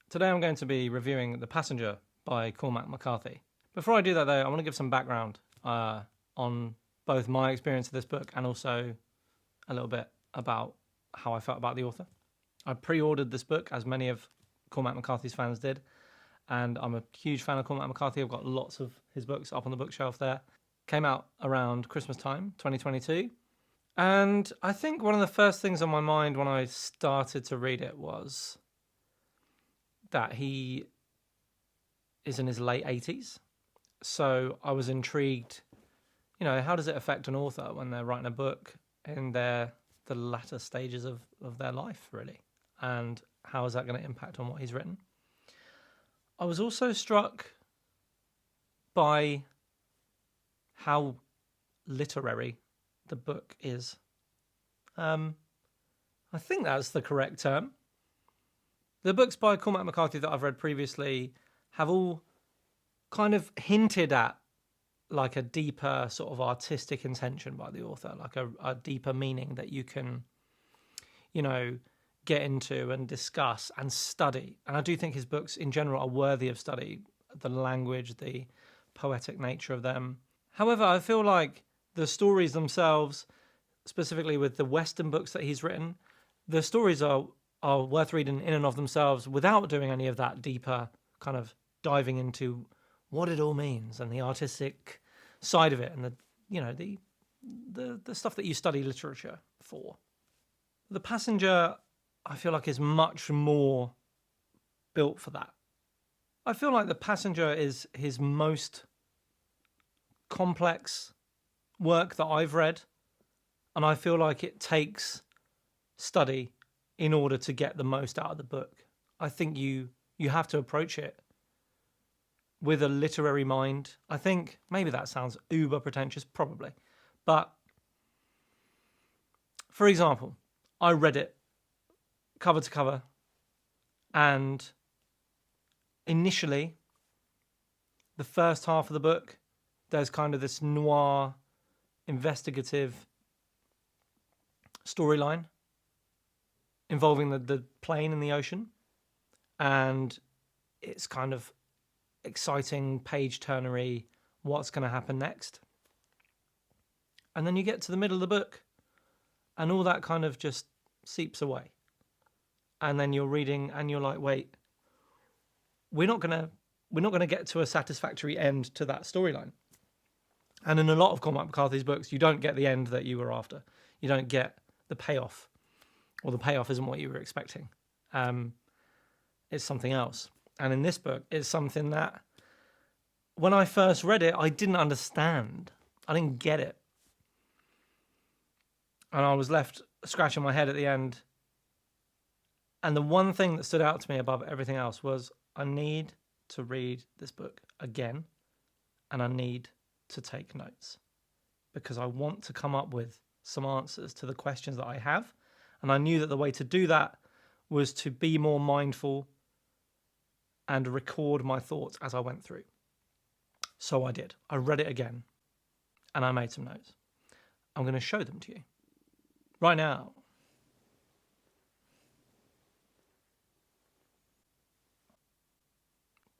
Today I'm going to be reviewing The Passenger by Cormac McCarthy. Before I do that though, I want to give some background on both my experience of this book and also a little bit about how I felt about the author. I pre-ordered this book, as many of Cormac McCarthy's fans did, and I'm a huge fan of Cormac McCarthy. I've got lots of his books up on the bookshelf there. Came out around Christmas time, 2022. And I think one of the first things on my mind when I started to read it was that he is in his late 80s. So I was intrigued, how does it affect an author when they're writing a book in the latter stages of their life, really? And how is that going to impact on what he's written? I was also struck by how literary the book is. I think that's the correct term. The books by Cormac McCarthy that I've read previously have all kind of hinted at like a deeper sort of artistic intention by the author, like a deeper meaning that you can, get into and discuss and study. And I do think his books in general are worthy of study, the language, the poetic nature of them. However, I feel like the stories themselves, specifically with the Western books that he's written, the stories are worth reading in and of themselves without doing any of that deeper kind of diving into what it all means and the artistic side of it and the stuff that you study literature for. The Passenger, I feel like, is much more built for that. I feel like The Passenger is his most complex work that I've read, and I feel like it takes study in order to get the most out of the book. I think you have to approach it with a literary mind. I think maybe that sounds uber pretentious, probably. But for example, I read it cover to cover, and initially, the first half of the book, there's kind of this noir, investigative storyline involving the plane in the ocean, and it's kind of exciting, page-turnery, what's going to happen next. And then you get to the middle of the book, and all that kind of just seeps away. And then you're reading, and you're like, wait, we're not gonna get to a satisfactory end to that storyline. And in a lot of Cormac McCarthy's books, you don't get the end that you were after. You don't get the payoff, or the payoff isn't what you were expecting. It's something else. And in this book, it's something that when I first read it, I didn't understand. I didn't get it. And I was left scratching my head at the end. And the one thing that stood out to me above everything else was I need to read this book again, and I need to take notes, because I want to come up with some answers to the questions that I have. And I knew that the way to do that was to be more mindful and record my thoughts as I went through. So I did. I read it again, and I made some notes. I'm going to show them to you right now.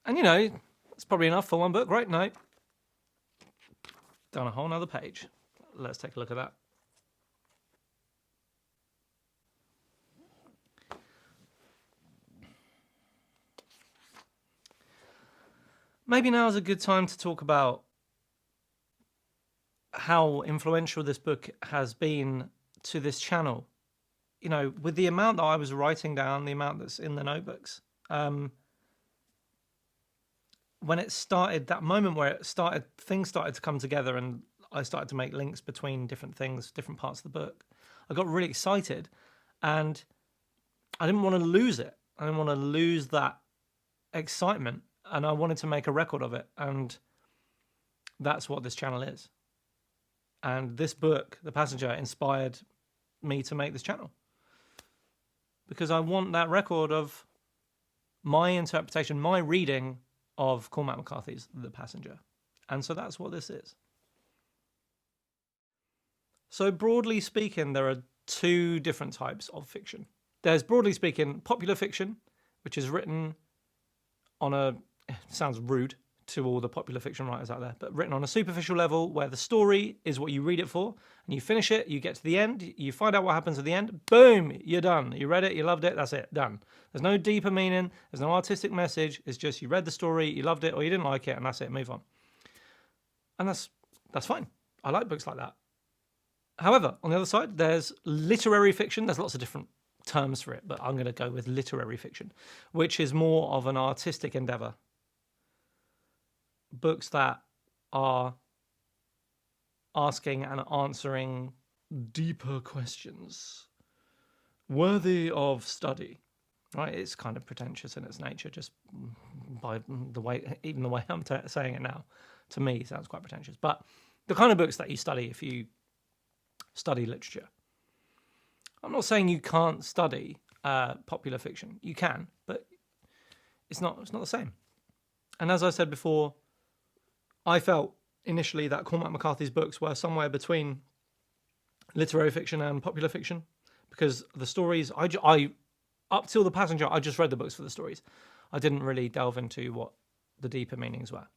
And it's probably enough for one book, right? No. Down a whole nother page. Let's take a look at that. Maybe now is a good time to talk about how influential this book has been to this channel. With the amount that I was writing down, the amount that's in the notebooks, when it started, that moment where it started, things started to come together and I started to make links between different things, different parts of the book, I got really excited, and I didn't want to lose it. I didn't want to lose that excitement, and I wanted to make a record of it, and that's what this channel is. And this book, The Passenger, inspired me to make this channel, because I want that record of my interpretation, my reading of Cormac McCarthy's The Passenger. And so that's what this is. So broadly speaking, there are two different types of fiction. There's, broadly speaking, popular fiction, which is written on a, it sounds rude to all the popular fiction writers out there, but written on a superficial level where the story is what you read it for, and you finish it, you get to the end, you find out what happens at the end, boom, you're done. You read it, you loved it, that's it, done. There's no deeper meaning, there's no artistic message, it's just you read the story, you loved it, or you didn't like it, and that's it, move on. And that's fine. I like books like that. However, on the other side, there's literary fiction. There's lots of different terms for it, but I'm going to go with literary fiction, which is more of an artistic endeavor. Books that are asking and answering deeper questions, worthy of study. Right? It's kind of pretentious in its nature, just by the way, even the way I'm saying it now, to me, sounds quite pretentious. But the kind of books that you study if you study literature. I'm not saying you can't study popular fiction. You can, but it's not the same. And as I said before, I felt initially that Cormac McCarthy's books were somewhere between literary fiction and popular fiction, because the stories, I up till The Passenger, I just read the books for the stories. I didn't really delve into what the deeper meanings were,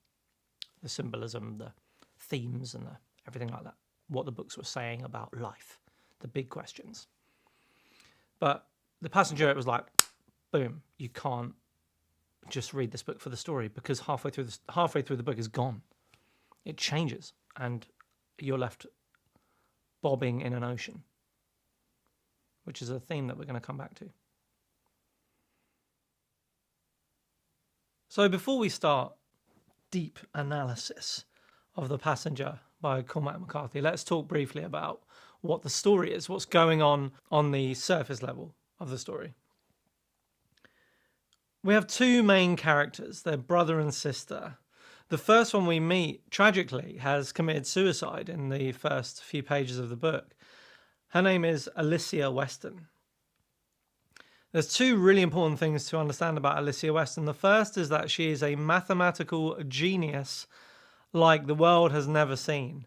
the symbolism, the themes, and everything like that, what the books were saying about life, the big questions. But The Passenger, it was like, boom, you can't just read this book for the story, because halfway through the book is gone. It changes, and you're left bobbing in an ocean, which is a theme that we're going to come back to. So before we start deep analysis of The Passenger by Cormac McCarthy, let's talk briefly about what the story is, what's going on the surface level of the story. We have two main characters, they're brother and sister. The first one we meet, tragically, has committed suicide in the first few pages of the book. Her name is Alicia Weston. There's two really important things to understand about Alicia Weston. The first is that she is a mathematical genius like the world has never seen.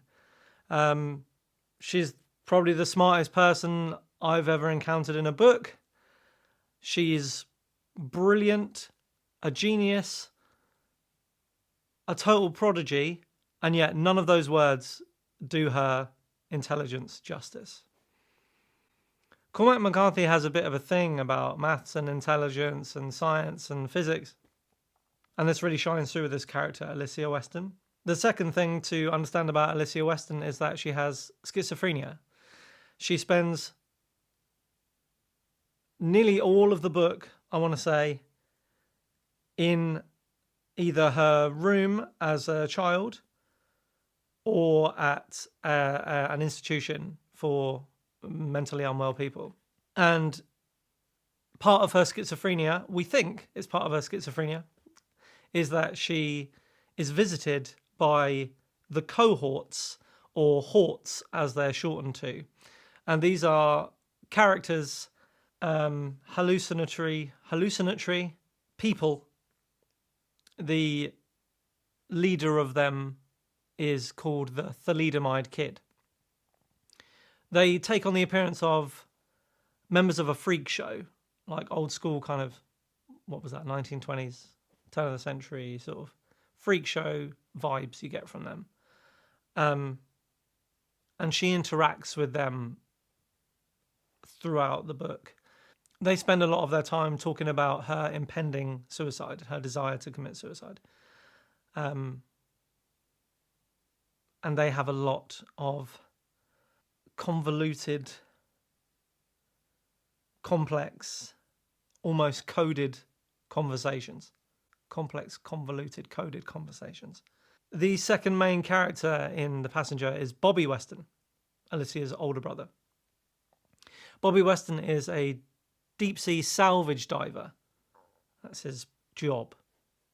She's probably the smartest person I've ever encountered in a book. She's brilliant, a genius, a total prodigy, and yet none of those words do her intelligence justice. Cormac McCarthy has a bit of a thing about maths and intelligence and science and physics, and this really shines through with this character, Alicia Weston. The second thing to understand about Alicia Weston is that she has schizophrenia. She spends nearly all of the book, I want to say, in either her room as a child or at an institution for mentally unwell people. And part of her schizophrenia, we think it's part of her schizophrenia, is that she is visited by the cohorts, or horts as they're shortened to. And these are characters, hallucinatory people. The leader of them is called the thalidomide kid. They take on the appearance of members of a freak show, like old school kind of, 1920s, turn of the century sort of freak show vibes you get from them. And she interacts with them throughout the book. They spend a lot of their time talking about her impending suicide, her desire to commit suicide. And they have a lot of convoluted, complex, almost coded conversations. Complex, convoluted, coded conversations. The second main character in The Passenger is Bobby Weston, Alicia's older brother. Bobby Weston is a deep-sea salvage diver. That's his job.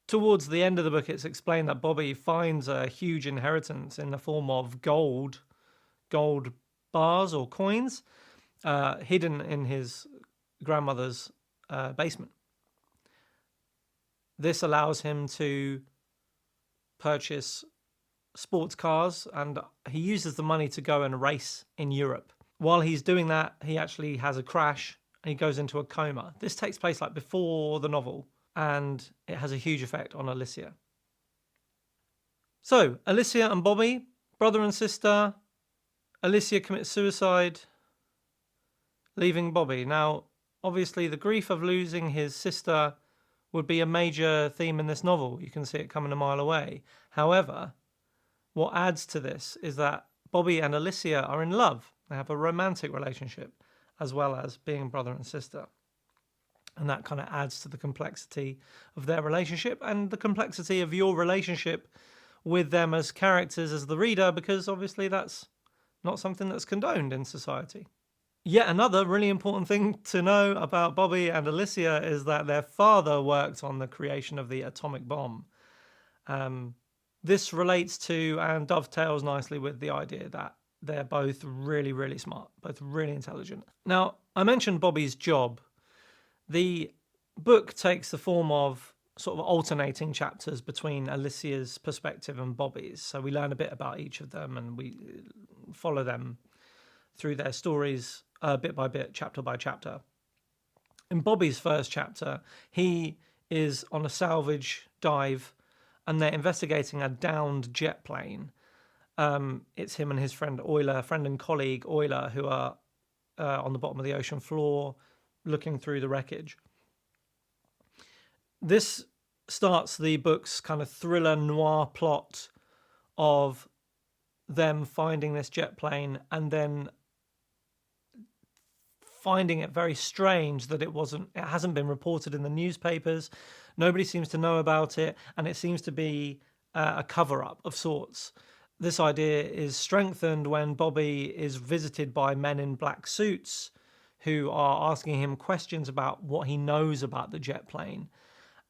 Towards the end of the book, it's explained that Bobby finds a huge inheritance in the form of gold bars or coins, hidden in his grandmother's basement. This allows him to purchase sports cars, and he uses the money to go and race in Europe. While he's doing that, he actually has a crash and he goes into a coma. This takes place like before the novel, and it has a huge effect on Alicia. So, Alicia and Bobby, brother and sister. Alicia commits suicide, leaving Bobby. Now, obviously, the grief of losing his sister would be a major theme in this novel. You can see it coming a mile away. However, what adds to this is that Bobby and Alicia are in love. They have a romantic relationship, as well as being brother and sister. And that kind of adds to the complexity of their relationship and the complexity of your relationship with them as characters, as the reader, because obviously that's not something that's condoned in society. Yet another really important thing to know about Bobby and Alicia is that their father worked on the creation of the atomic bomb. This relates to and dovetails nicely with the idea that they're both really, really smart, both really intelligent. Now, I mentioned Bobby's job. The book takes the form of sort of alternating chapters between Alicia's perspective and Bobby's. So we learn a bit about each of them and we follow them through their stories bit by bit, chapter by chapter. In Bobby's first chapter, he is on a salvage dive and they're investigating a downed jet plane. It's him and his friend Euler, friend and colleague Euler, who are on the bottom of the ocean floor looking through the wreckage. This starts the book's kind of thriller noir plot of them finding this jet plane and then finding it very strange that it hasn't been reported in the newspapers. Nobody seems to know about it, and it seems to be a cover-up of sorts. This idea is strengthened when Bobby is visited by men in black suits who are asking him questions about what he knows about the jet plane.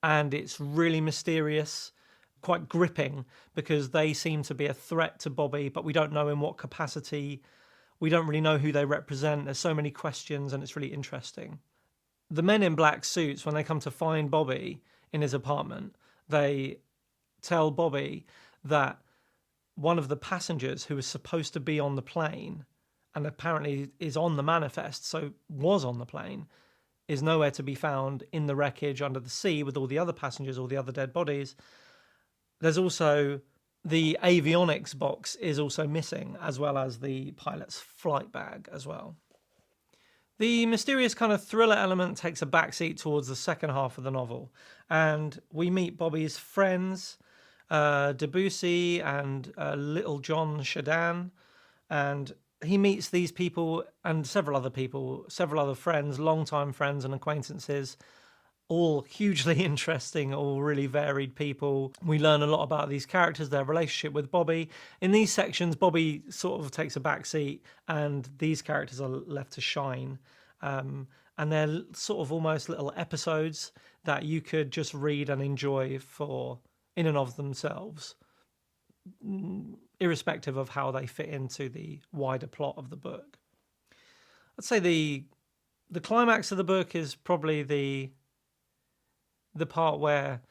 And it's really mysterious, quite gripping, because they seem to be a threat to Bobby, but we don't know in what capacity. We don't really know who they represent. There's so many questions, and it's really interesting. The men in black suits, when they come to find Bobby in his apartment, they tell Bobby that one of the passengers who was supposed to be on the plane and apparently is on the manifest, so was on the plane, is nowhere to be found in the wreckage under the sea with all the other passengers, all the other dead bodies. There's also the avionics box is also missing, as well as the pilot's flight bag as well. The mysterious kind of thriller element takes a backseat towards the second half of the novel, and we meet Bobby's friends, Debussy and Little John Shadan, and he meets these people and several other friends, longtime friends and acquaintances, all hugely interesting, all really varied people. We learn a lot about these characters, their relationship with Bobby. In these sections, Bobby sort of takes a back seat and these characters are left to shine. And they're sort of almost little episodes that you could just read and enjoy for in and of themselves, irrespective of how they fit into the wider plot of the book. I'd say the climax of the book is probably the part where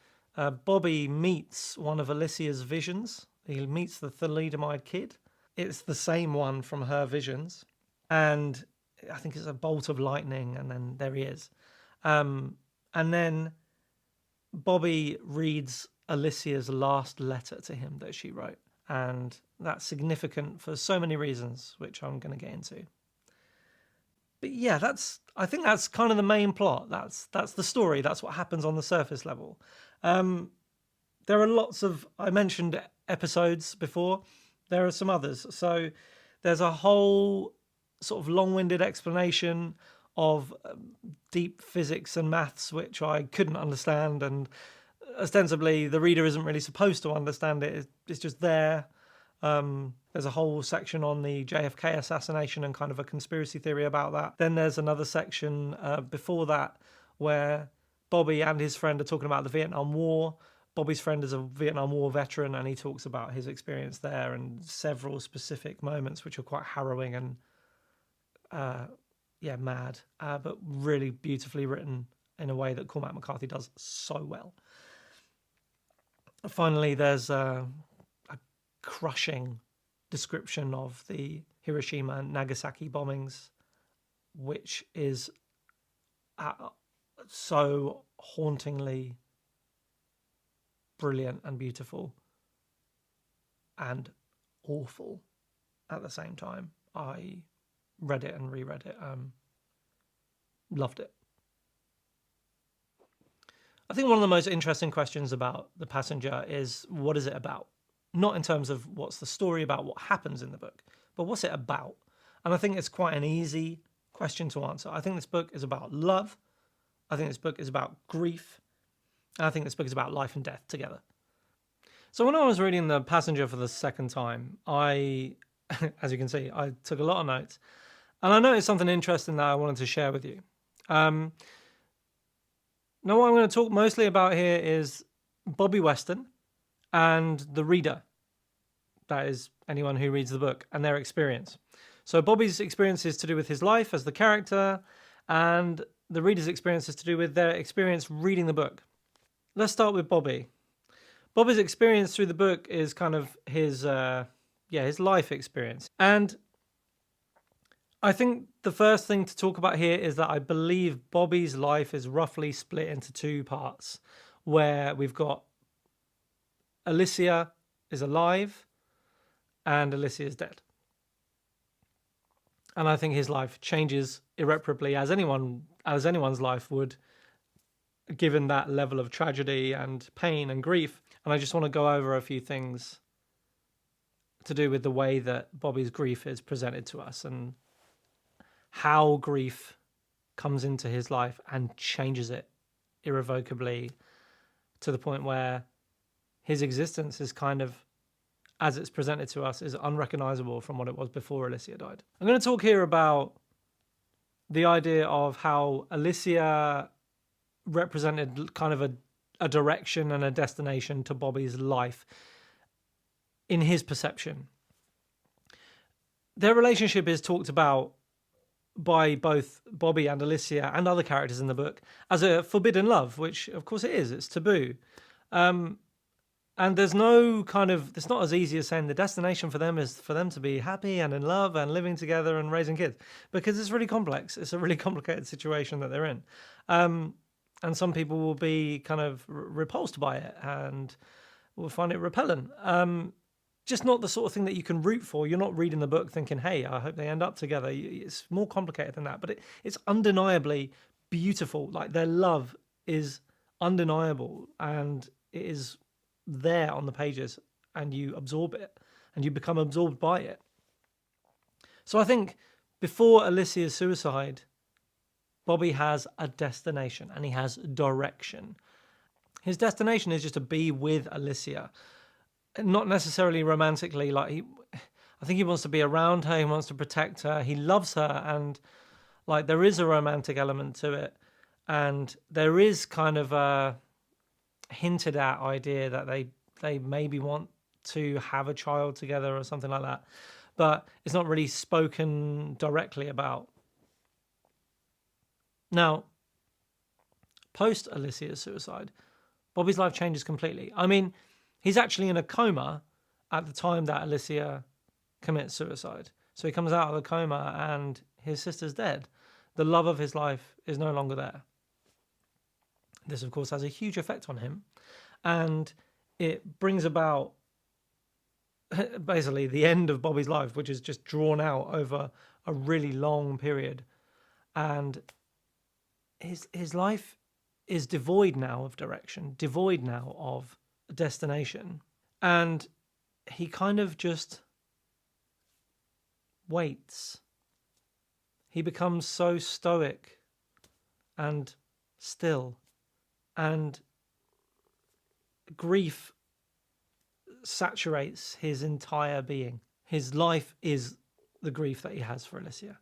Bobby meets one of Alicia's visions. He meets the thalidomide kid. It's the same one from her visions. And I think it's a bolt of lightning, and then there he is. And then Bobby reads Alicia's last letter to him that she wrote. And that's significant for so many reasons, which I'm going to get into. But yeah, I think that's kind of the main plot. That's the story. That's what happens on the surface level. There are lots of, I mentioned episodes before. There are some others. So there's a whole sort of long-winded explanation of deep physics and maths, which I couldn't understand. And ostensibly, the reader isn't really supposed to understand it. It's just there. There's a whole section on the JFK assassination and kind of a conspiracy theory about that. Then there's another section before that where Bobby and his friend are talking about the Vietnam War. Bobby's friend is a Vietnam War veteran, and he talks about his experience there and several specific moments which are quite harrowing and mad, but really beautifully written in a way that Cormac McCarthy does so well. Finally, there's a crushing description of the Hiroshima and Nagasaki bombings, which is so hauntingly brilliant and beautiful and awful at the same time. I read it and reread it. Loved it. I think one of the most interesting questions about The Passenger is, what is it about? Not in terms of what's the story about, what happens in the book, but what's it about? And I think it's quite an easy question to answer. I think this book is about love. I think this book is about grief. And I think this book is about life and death together. So when I was reading The Passenger for the second time, I, as you can see, I took a lot of notes. And I noticed something interesting that I wanted to share with you. Now, what I'm going to talk mostly about here is Bobby Weston and the reader. That is anyone who reads the book and their experience. So Bobby's experience is to do with his life as the character, and the reader's experience is to do with their experience reading the book. Let's start with Bobby. Bobby's experience through the book is kind of his life experience. And I think the first thing to talk about here is that I believe Bobby's life is roughly split into two parts, where we've got Alicia is alive and Alicia is dead. And I think his life changes irreparably, as anyone's life would, given that level of tragedy and pain and grief. And I just want to go over a few things to do with the way that Bobby's grief is presented to us and how grief comes into his life and changes it irrevocably to the point where his existence is kind of, as it's presented to us, is unrecognizable from what it was before Alicia died. I'm going to talk here about the idea of how Alicia represented kind of a direction and a destination to Bobby's life in his perception. Their relationship is talked about by both Bobby and Alicia and other characters in the book as a forbidden love, which of course it is. It's taboo. And there's no it's not as easy as saying the destination for them is for them to be happy and in love and living together and raising kids, because it's really complex. It's a really complicated situation that they're in. And some people will be kind of repulsed by it and will find it repellent. Just not the sort of thing that you can root for. You're not reading the book thinking, hey, I hope they end up together. It's more complicated than that, but it's undeniably beautiful. Like, their love is undeniable and it is there on the pages, and you absorb it and you become absorbed by it. So I think before Alicia's suicide, Bobby has a destination and he has direction. His destination is just to be with Alicia. Not necessarily romantically, I think he wants to be around her, he wants to protect her, he loves her, and like there is a romantic element to it, and there is kind of a hinted at idea that they maybe want to have a child together or something like that, but it's not really spoken directly about. Now, post Alicia's suicide, Bobby's life changes completely. I mean, he's actually in a coma at the time that Alicia commits suicide. So he comes out of the coma and his sister's dead. The love of his life is no longer there. This, of course, has a huge effect on him. And it brings about basically the end of Bobby's life, which is just drawn out over a really long period. And his life is devoid now of direction, devoid now of destination, and he kind of just waits. He becomes so stoic and still, and grief saturates his entire being. His life is the grief that he has for Alicia.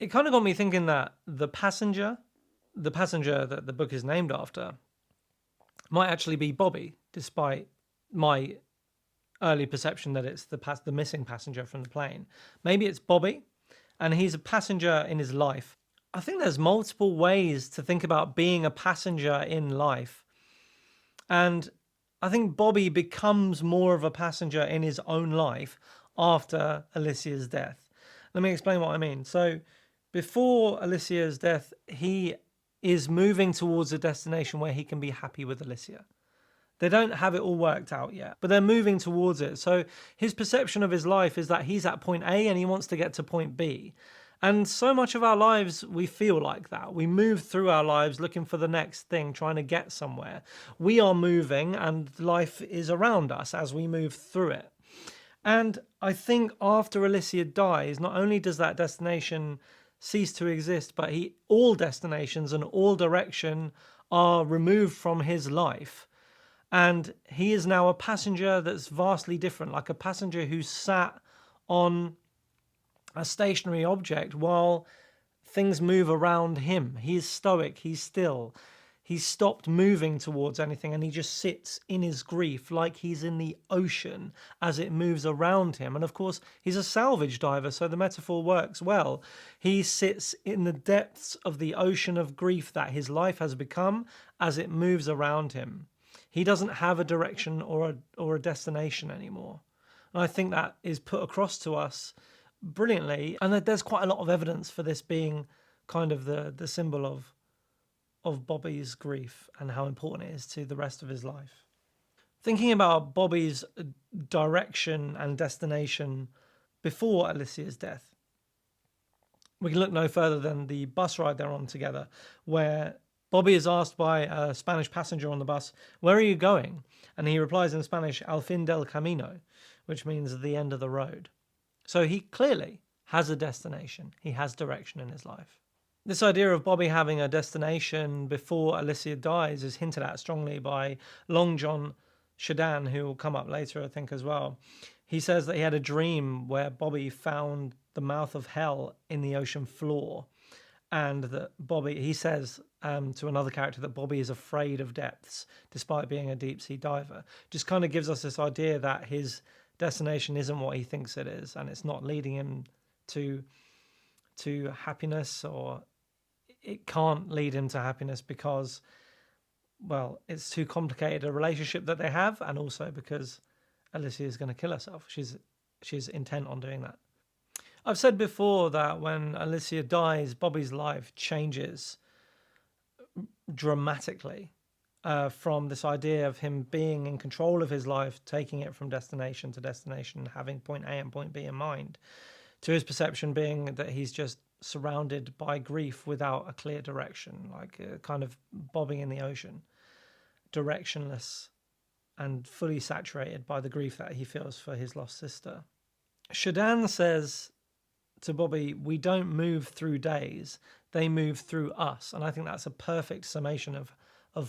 It kind of got me thinking that the passenger that the book is named after, might actually be Bobby, despite my early perception that it's the missing passenger from the plane. Maybe it's Bobby, and he's a passenger in his life. I think there's multiple ways to think about being a passenger in life. And I think Bobby becomes more of a passenger in his own life after Alicia's death. Let me explain what I mean. So before Alicia's death, he is moving towards a destination where he can be happy with Alicia. They don't have it all worked out yet, but they're moving towards it. So his perception of his life is that he's at point A and he wants to get to point B. And so much of our lives, we feel like that. We move through our lives looking for the next thing, trying to get somewhere. We are moving and life is around us as we move through it. And I think after Alicia dies, not only does that destination cease to exist, but all destinations and all direction are removed from his life. And he is now a passenger that's vastly different, like a passenger who sat on a stationary object while things move around him. He is stoic, he's still. He's stopped moving towards anything and he just sits in his grief like he's in the ocean as it moves around him. And of course, he's a salvage diver, so the metaphor works well. He sits in the depths of the ocean of grief that his life has become as it moves around him. He doesn't have a direction or a destination anymore. And I think that is put across to us brilliantly. And there's quite a lot of evidence for this being kind of the symbol of Bobby's grief and how important it is to the rest of his life. Thinking about Bobby's direction and destination before Alicia's death, we can look no further than the bus ride they're on together, where Bobby is asked by a Spanish passenger on the bus, "Where are you going?" And he replies in Spanish, "Al fin del camino," which means the end of the road. So he clearly has a destination. He has direction in his life. This idea of Bobby having a destination before Alicia dies is hinted at strongly by Long John Shadan, who will come up later, I think, as well. He says that he had a dream where Bobby found the mouth of hell in the ocean floor. And that Bobby, he says to another character that Bobby is afraid of depths, despite being a deep sea diver. Just kind of gives us this idea that his destination isn't what he thinks it is, and it's not leading him to happiness, or it can't lead him to happiness because, well, it's too complicated a relationship that they have, and also because Alicia is going to kill herself. She's intent on doing that. I've said before that when Alicia dies, Bobby's life changes dramatically from this idea of him being in control of his life, taking it from destination to destination, having point A and point B in mind, to his perception being that he's just surrounded by grief without a clear direction, like kind of bobbing in the ocean, directionless and fully saturated by the grief that he feels for his lost sister. Shadan says to Bobby, "We don't move through days, they move through us." And I think that's a perfect summation of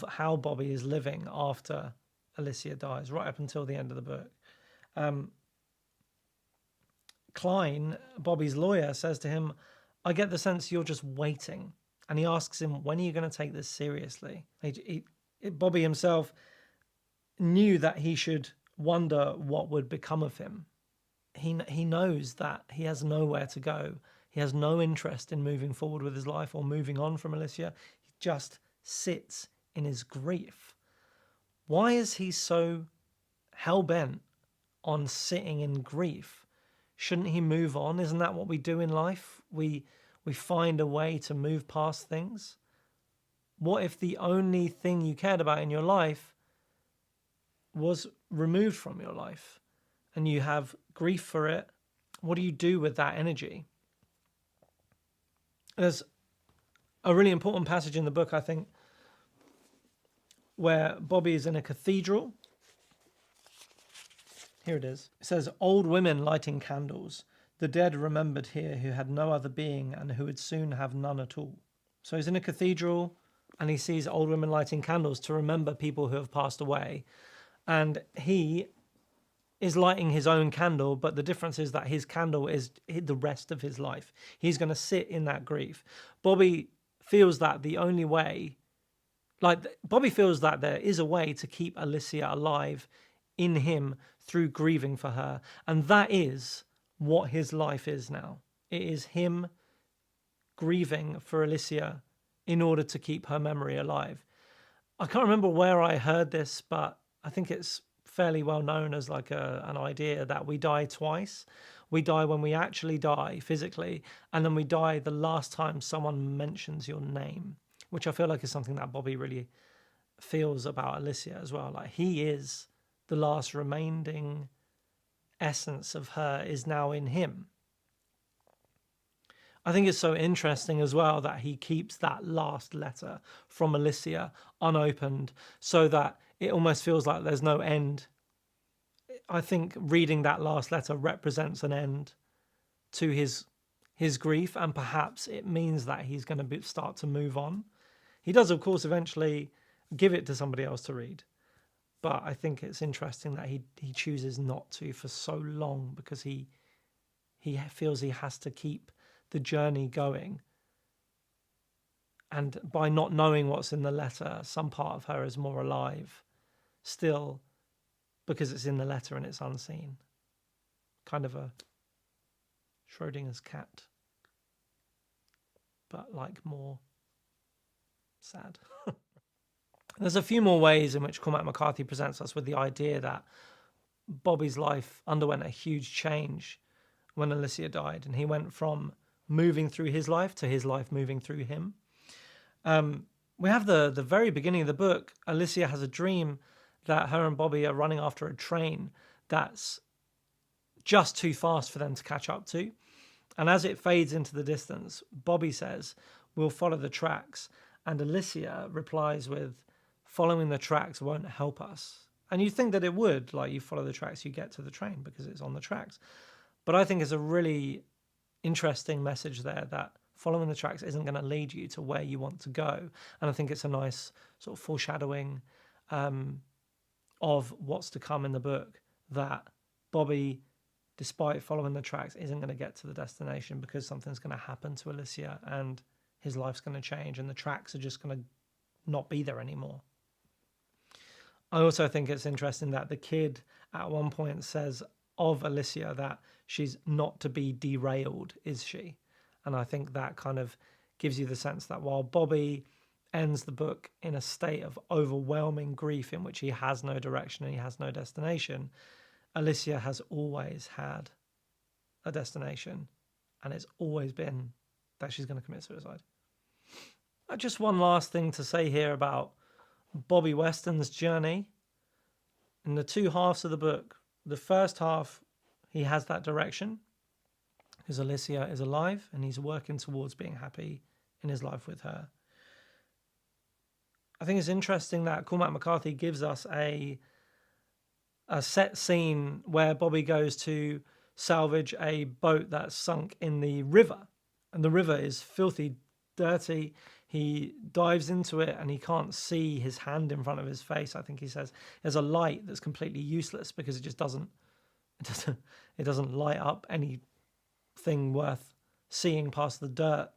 how Bobby is living after Alicia dies, right up until the end of the book. Klein, Bobby's lawyer, says to him, "I get the sense you're just waiting." And he asks him, "When are you going to take this seriously?" Bobby himself knew that he should wonder what would become of him. He knows that he has nowhere to go. He has no interest in moving forward with his life or moving on from Alicia. He just sits in his grief. Why is he so hell-bent on sitting in grief? Shouldn't he move on? Isn't that what we do in life? We find a way to move past things. What if the only thing you cared about in your life was removed from your life and you have grief for it? What do you do with that energy? There's a really important passage in the book, I think, where Bobby is in a cathedral. Here it is. It says, "Old women lighting candles, the dead remembered here who had no other being and who would soon have none at all." So he's in a cathedral and he sees old women lighting candles to remember people who have passed away. And he is lighting his own candle, but the difference is that his candle is the rest of his life. He's going to sit in that grief. Bobby feels that the only way, Bobby feels that there is a way to keep Alicia alive in him through grieving for her. And that is what his life is now. It is him grieving for Alicia in order to keep her memory alive. I can't remember where I heard this, but I think it's fairly well known as like an idea that we die twice. We die when we actually die physically, and then we die the last time someone mentions your name, which I feel like is something that Bobby really feels about Alicia as well. Like, he is the last remaining essence of her is now in him. I think it's so interesting as well that he keeps that last letter from Alicia unopened so that it almost feels like there's no end. I think reading that last letter represents an end to his grief, and perhaps it means that he's going to start to move on. He does, of course, eventually give it to somebody else to read. But I think it's interesting that he chooses not to for so long, because he feels he has to keep the journey going. And by not knowing what's in the letter, some part of her is more alive still, because it's in the letter and it's unseen. Kind of a Schrodinger's cat, but like more sad. There's a few more ways in which Cormac McCarthy presents us with the idea that Bobby's life underwent a huge change when Alicia died, and he went from moving through his life to his life moving through him. We have the very beginning of the book. Alicia has a dream that her and Bobby are running after a train that's just too fast for them to catch up to. And as it fades into the distance, Bobby says, "We'll follow the tracks." And Alicia replies with, "Following the tracks won't help us." And you think that it would, like, you follow the tracks, you get to the train because it's on the tracks. But I think it's a really interesting message there, that following the tracks isn't going to lead you to where you want to go. And I think it's a nice sort of foreshadowing of what's to come in the book, that Bobby, despite following the tracks, isn't going to get to the destination because something's going to happen to Alicia and his life's going to change and the tracks are just going to not be there anymore. I also think it's interesting that the kid at one point says of Alicia that she's not to be derailed, is she? And I think that kind of gives you the sense that while Bobby ends the book in a state of overwhelming grief in which he has no direction and he has no destination, Alicia has always had a destination, and it's always been that she's going to commit suicide. Just one last thing to say here about Bobby Weston's journey. In the two halves of the book, the first half, he has that direction because Alicia is alive and he's working towards being happy in his life with her. I think it's interesting that Cormac McCarthy gives us a set scene where Bobby goes to salvage a boat that's sunk in the river, and the river is filthy dirty. He dives into it and he can't see his hand in front of his face. I think he says there's a light that's completely useless because it doesn't light up anything worth seeing past the dirt.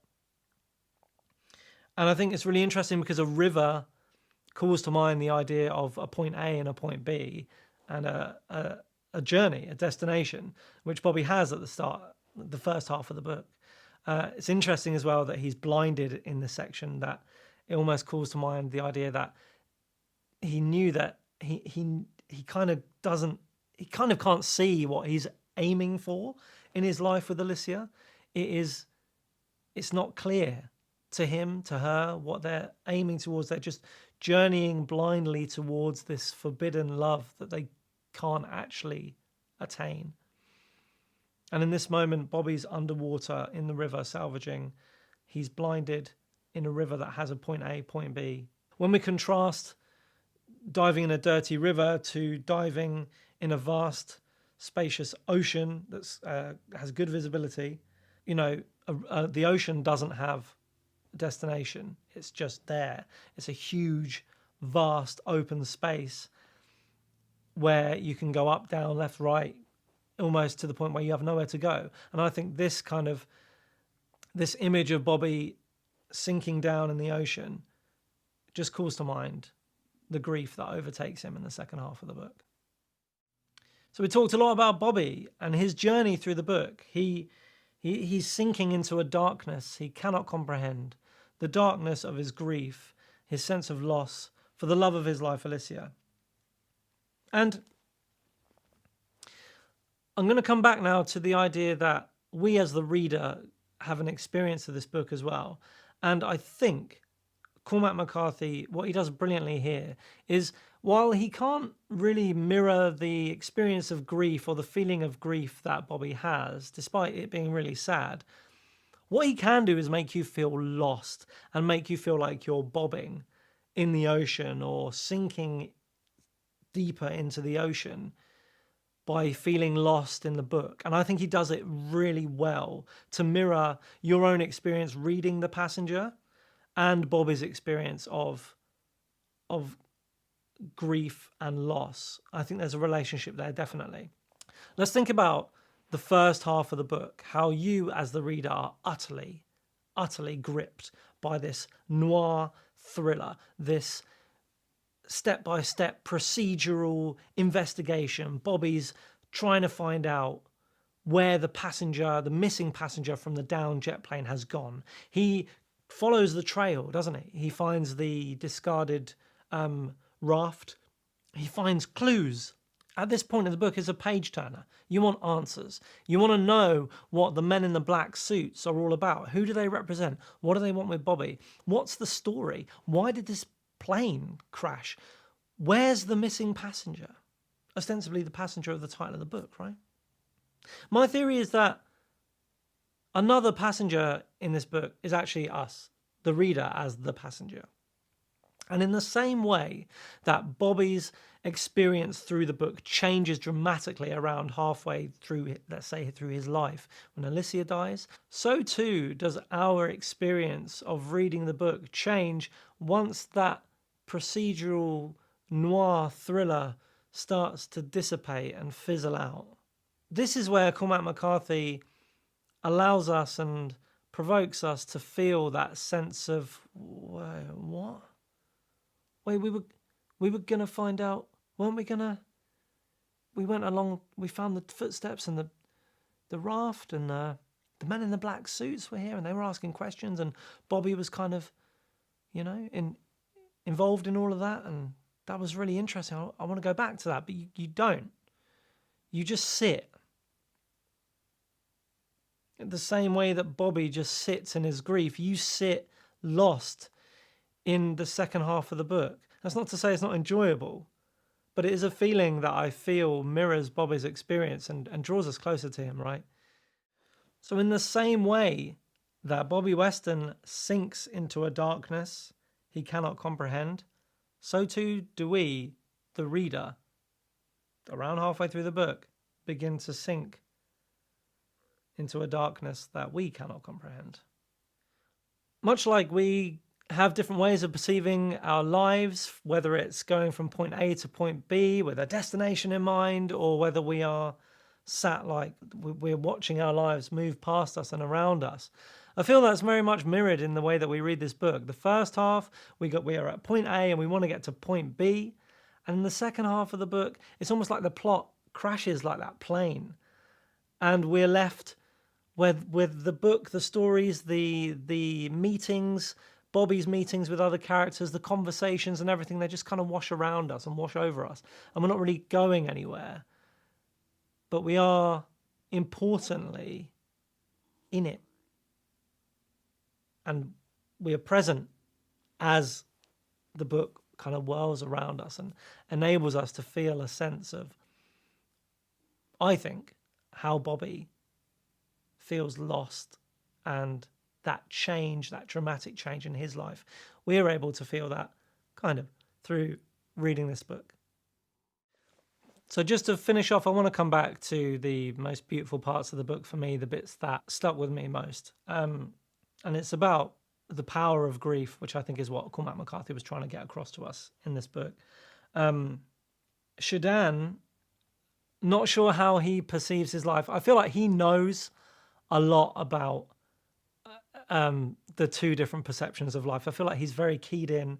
And I think it's really interesting because a river calls to mind the idea of a point A and a point B, and a journey, a destination, which Bobby has at the start, the first half of the book. It's interesting as well that he's blinded in this section, that it almost calls to mind the idea that he knew that he kind of can't see what he's aiming for in his life with Alicia. It's not clear to him, to her, what they're aiming towards. They're just journeying blindly towards this forbidden love that they can't actually attain. And in this moment, Bobby's underwater in the river salvaging. He's blinded in a river that has a point A, point B. When we contrast diving in a dirty river to diving in a vast, spacious ocean that has good visibility, the ocean doesn't have a destination. It's just there. It's a huge, vast, open space where you can go up, down, left, right, almost to the point where you have nowhere to go. And I think this image of Bobby sinking down in the ocean just calls to mind the grief that overtakes him in the second half of the book. So we talked a lot about Bobby and his journey through the book. He's sinking into a darkness he cannot comprehend, the darkness of his grief, his sense of loss for the love of his life, Alicia. And I'm going to come back now to the idea that we as the reader have an experience of this book as well. And I think Cormac McCarthy, what he does brilliantly here is, while he can't really mirror the experience of grief or the feeling of grief that Bobby has, despite it being really sad, what he can do is make you feel lost and make you feel like you're bobbing in the ocean or sinking deeper into the ocean by feeling lost in the book. And I think he does it really well to mirror your own experience reading The Passenger and Bobby's experience of grief and loss. I think there's a relationship there, definitely. Let's think about the first half of the book, how you as the reader are utterly gripped by this noir thriller, this step-by-step procedural investigation. Bobby's trying to find out where the missing passenger from the downed jet plane has gone. He follows the trail, doesn't he? He finds the discarded raft. He finds clues. At this point in the book, it's a page turner. You want answers. You want to know what the men in the black suits are all about. Who do they represent? What do they want with Bobby? What's the story? Why did this plane crash? Where's the missing passenger? Ostensibly the passenger of the title of the book, right? My theory is that another passenger in this book is actually us, the reader, as the passenger. And in the same way that Bobby's experience through the book changes dramatically around halfway through, let's say, through his life, when Alicia dies, so too does our experience of reading the book change once that procedural noir thriller starts to dissipate and fizzle out. This is where Cormac McCarthy allows us and provokes us to feel that sense of, what? Wait, we were gonna find out, weren't we gonna? We went along, we found the footsteps and the raft, and the men in the black suits were here, and they were asking questions, and Bobby was kind of, involved in all of that, and that was really interesting. I want to go back to that, but you don't. You just sit. The same way that Bobby just sits in his grief, you sit lost in the second half of the book. That's not to say it's not enjoyable, but it is a feeling that I feel mirrors Bobby's experience and draws us closer to him, right? So in the same way that Bobby Weston sinks into a darkness he cannot comprehend, so too do we, the reader, around halfway through the book, begin to sink into a darkness that we cannot comprehend. Much like we have different ways of perceiving our lives, whether it's going from point A to point B with a destination in mind, or whether we are sat like we're watching our lives move past us and around us. I feel that's very much mirrored in the way that we read this book. The first half, we are at point A and we want to get to point B. And in the second half of the book, it's almost like the plot crashes like that plane. And we're left with the book, the stories, the meetings, Bobby's meetings with other characters, the conversations and everything. They just kind of wash around us and wash over us. And we're not really going anywhere. But we are, importantly, in it. And we are present as the book kind of whirls around us and enables us to feel a sense of, I think, how Bobby feels lost, and that change, that dramatic change in his life. We are able to feel that kind of through reading this book. So just to finish off, I want to come back to the most beautiful parts of the book for me, the bits that stuck with me most. And it's about the power of grief, which I think is what Cormac McCarthy was trying to get across to us in this book. Shadan, not sure how he perceives his life. I feel like he knows a lot about the two different perceptions of life. I feel like he's very keyed in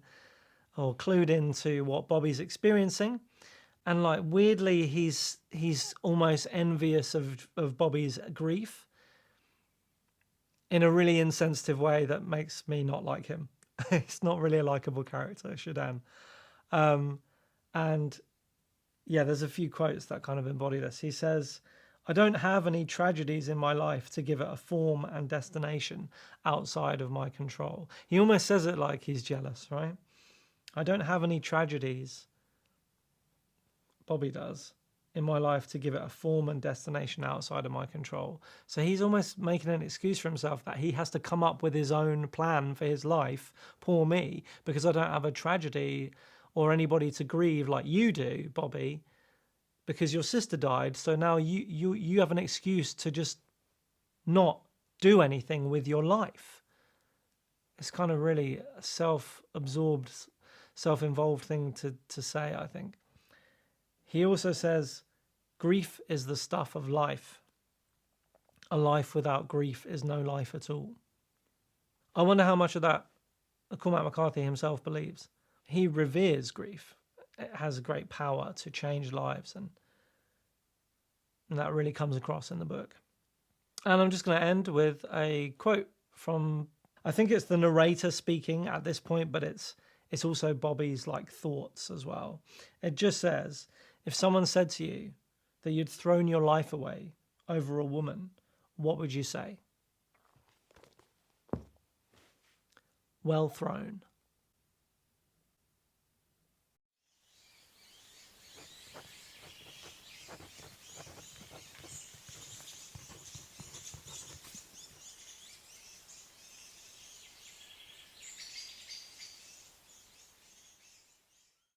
or clued into what Bobby's experiencing. And like weirdly, he's almost envious of Bobby's grief in a really insensitive way that makes me not like him. It's not really a likable character, Shadan. And yeah, there's a few quotes that kind of embody this. He says, I don't have any tragedies in my life to give it a form and destination outside of my control. He almost says it like he's jealous, right? I don't have any tragedies, Bobby does, in my life to give it a form and destination outside of my control. So he's almost making an excuse for himself that he has to come up with his own plan for his life. Poor me, because I don't have a tragedy or anybody to grieve like you do, Bobby, because your sister died. So now you have an excuse to just not do anything with your life. It's kind of really a self-absorbed, self-involved thing to say, I think. He also says, grief is the stuff of life. A life without grief is no life at all. I wonder how much of that Cormac McCarthy himself believes. He reveres grief. It has great power to change lives, and that really comes across in the book. And I'm just going to end with a quote from, I think it's the narrator speaking at this point, but it's also Bobby's like thoughts as well. It just says, if someone said to you that you'd thrown your life away over a woman, what would you say? Well thrown.